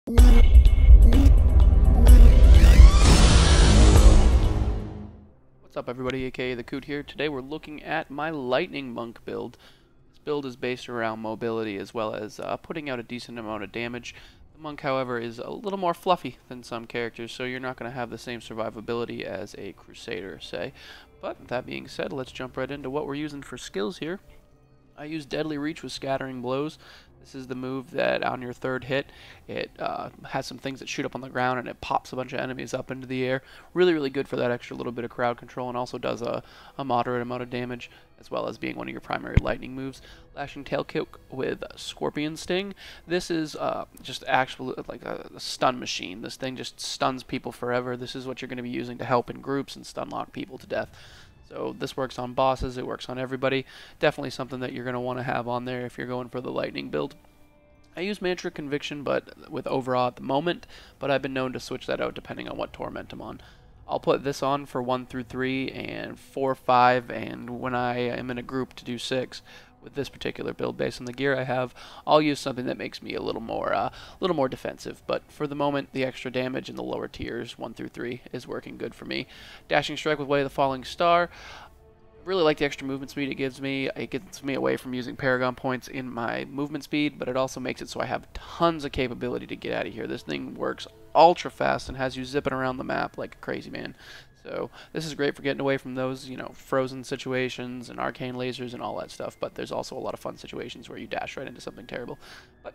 What's up everybody, aka the Coot here. Today we're looking at my Lightning Monk build. This build is based around mobility as well as putting out a decent amount of damage. The Monk, however, is a little more fluffy than some characters, so you're not going to have the same survivability as a Crusader, say. But that being said, let's jump right into what we're using for skills here. I use Deadly Reach with Scattering Blows. This is the move that on your third hit, it has some things that shoot up on the ground and it pops a bunch of enemies up into the air. Really, really good for that extra little bit of crowd control, and also does a moderate amount of damage, as well as being one of your primary lightning moves. Lashing Tail Kick with Scorpion Sting. This is just actually like a stun machine. This thing just stuns people forever. This is what you're going to be using to help in groups and stun lock people to death. So this works on bosses, it works on everybody. Definitely something that you're going to want to have on there if you're going for the lightning build. I use Mantra Conviction but with Overawe at the moment, but I've been known to switch that out depending on what Torment I'm on. I'll put this on for 1 through 3 and 4, 5, and when I am in a group to do 6. With this particular build, based on the gear I have, I'll use something that makes me a little more defensive. But for the moment, the extra damage in the lower tiers, 1 through 3, is working good for me. Dashing Strike with Way of the Falling Star. Really like the extra movement speed it gives me. It gets me away from using Paragon points in my movement speed, but it also makes it so I have tons of capability to get out of here. This thing works ultra fast and has you zipping around the map like a crazy man. So this is great for getting away from those, frozen situations and arcane lasers and all that stuff, but there's also a lot of fun situations where you dash right into something terrible. But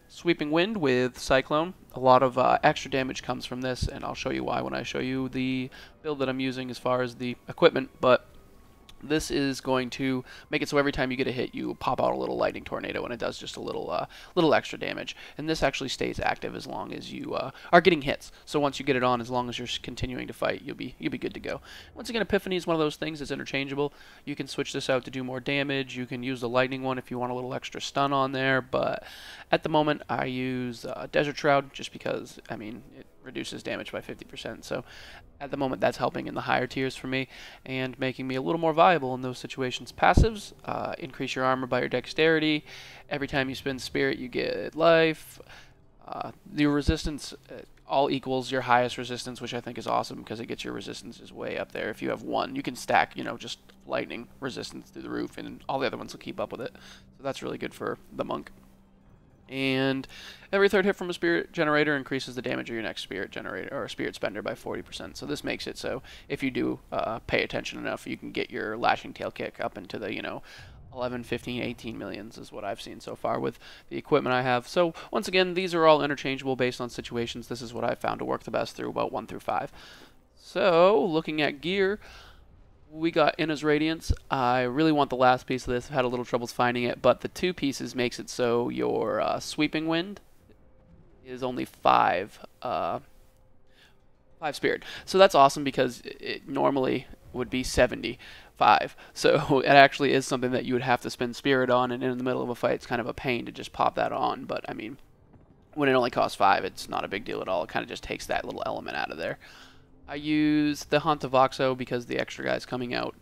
Sweeping Wind with Cyclone, a lot of extra damage comes from this, and I'll show you why when I show you the build that I'm using as far as the equipment, but this is going to make it so every time you get a hit, you pop out a little lightning tornado, and it does just a little extra damage. And this actually stays active as long as you are getting hits. So once you get it on, as long as you're continuing to fight, you'll be good to go. Once again, Epiphany is one of those things that's interchangeable. You can switch this out to do more damage. You can use the lightning one if you want a little extra stun on there. But at the moment, I use Desert Shroud just because, it reduces damage by 50%. So at the moment, that's helping in the higher tiers for me and making me a little more viable in those situations. Passives, increase your armor by your dexterity. Every time you spend spirit, you get life. Your resistance all equals your highest resistance, which I think is awesome because it gets your resistances way up there. If you have one, you can stack, just lightning resistance through the roof, and all the other ones will keep up with it. So that's really good for the monk. And every third hit from a spirit generator increases the damage of your next spirit generator or spirit spender by 40%. So this makes it so if you do pay attention enough, you can get your Lashing Tail Kick up into the 11, 15, 18 millions is what I've seen so far with the equipment I have. So once again, these are all interchangeable based on situations. This is what I found to work the best through about 1 through 5. So looking at gear, we got Inna's Radiance. I really want the last piece of this. I've had a little troubles finding it, but the 2 pieces makes it so your Sweeping Wind is only 5 spirit. So that's awesome because it normally would be 75. So it actually is something that you would have to spend spirit on, and in the middle of a fight, it's kind of a pain to just pop that on. But when it only costs 5, it's not a big deal at all. It kind of just takes that little element out of there. I use the Hunt of Oxo because the extra guys coming out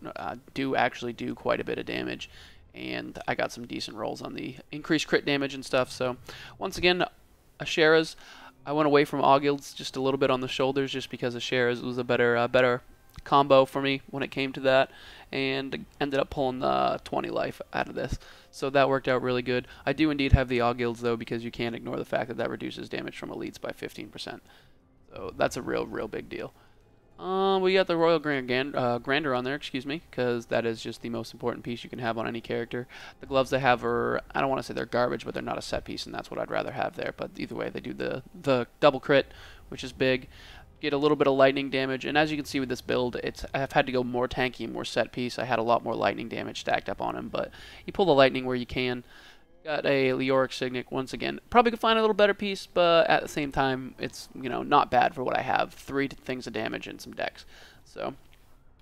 do actually do quite a bit of damage, and I got some decent rolls on the increased crit damage and stuff. So once again, Ashera's, I went away from Augil's just a little bit on the shoulders just because Ashera's was a better combo for me when it came to that, and ended up pulling the 20 life out of this. So that worked out really good. I do indeed have the Augil's though, because you can't ignore the fact that that reduces damage from elites by 15%. So that's a real big deal. We got the Royal Grandeur on there, because that is just the most important piece you can have on any character. The gloves they have are, I don't want to say they're garbage, but they're not a set piece, and that's what I'd rather have there. But either way, they do the double crit, which is big. Get a little bit of lightning damage, and as you can see with this build, I've had to go more tanky, more set piece. I had a lot more lightning damage stacked up on him, but you pull the lightning where you can. Got a Leoric Signet once again. Probably could find a little better piece, but at the same time, it's not bad for what I have. 3 things of damage and some dex, so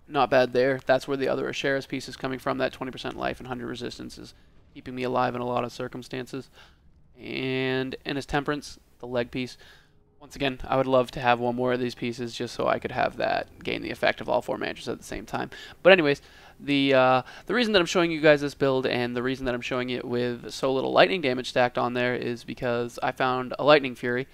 not bad there. That's where the other Ashera's piece is coming from. That 20% life and 100 resistance is keeping me alive in a lot of circumstances. And in his Temperance, the leg piece. Once again, I would love to have one more of these pieces just so I could have that gain the effect of all 4 mantras at the same time. But anyways, the reason that I'm showing you guys this build, and the reason that I'm showing it with so little lightning damage stacked on there, is because I found a Lightning Fury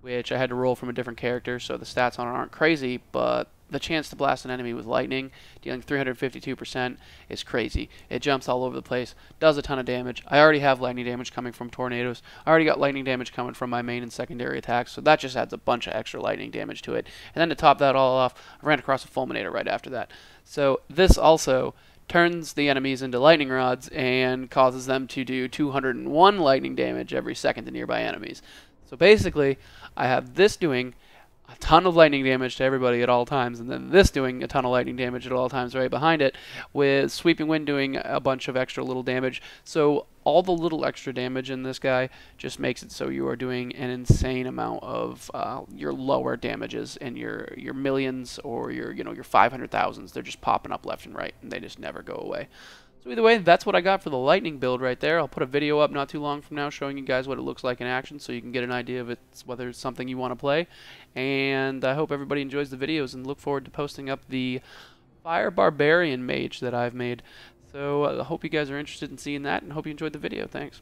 which I had to roll from a different character, so the stats on it aren't crazy, but the chance to blast an enemy with lightning, dealing 352%, is crazy. It jumps all over the place, does a ton of damage. I already have lightning damage coming from tornadoes. I already got lightning damage coming from my main and secondary attacks, so that just adds a bunch of extra lightning damage to it. And then to top that all off, I ran across a fulminator right after that. So this also turns the enemies into lightning rods and causes them to do 201 lightning damage every second to nearby enemies. So basically, I have this doing a ton of lightning damage to everybody at all times, and then this doing a ton of lightning damage at all times right behind it, with Sweeping Wind doing a bunch of extra little damage. So all the little extra damage in this guy just makes it so you are doing an insane amount of your lower damages and your millions or your 500,000s. They're just popping up left and right, and they just never go away. So either way, that's what I got for the lightning build right there. I'll put a video up not too long from now showing you guys what it looks like in action so you can get an idea of whether it's something you want to play. And I hope everybody enjoys the videos and look forward to posting up the Fire Barbarian Mage that I've made. So I hope you guys are interested in seeing that and hope you enjoyed the video. Thanks.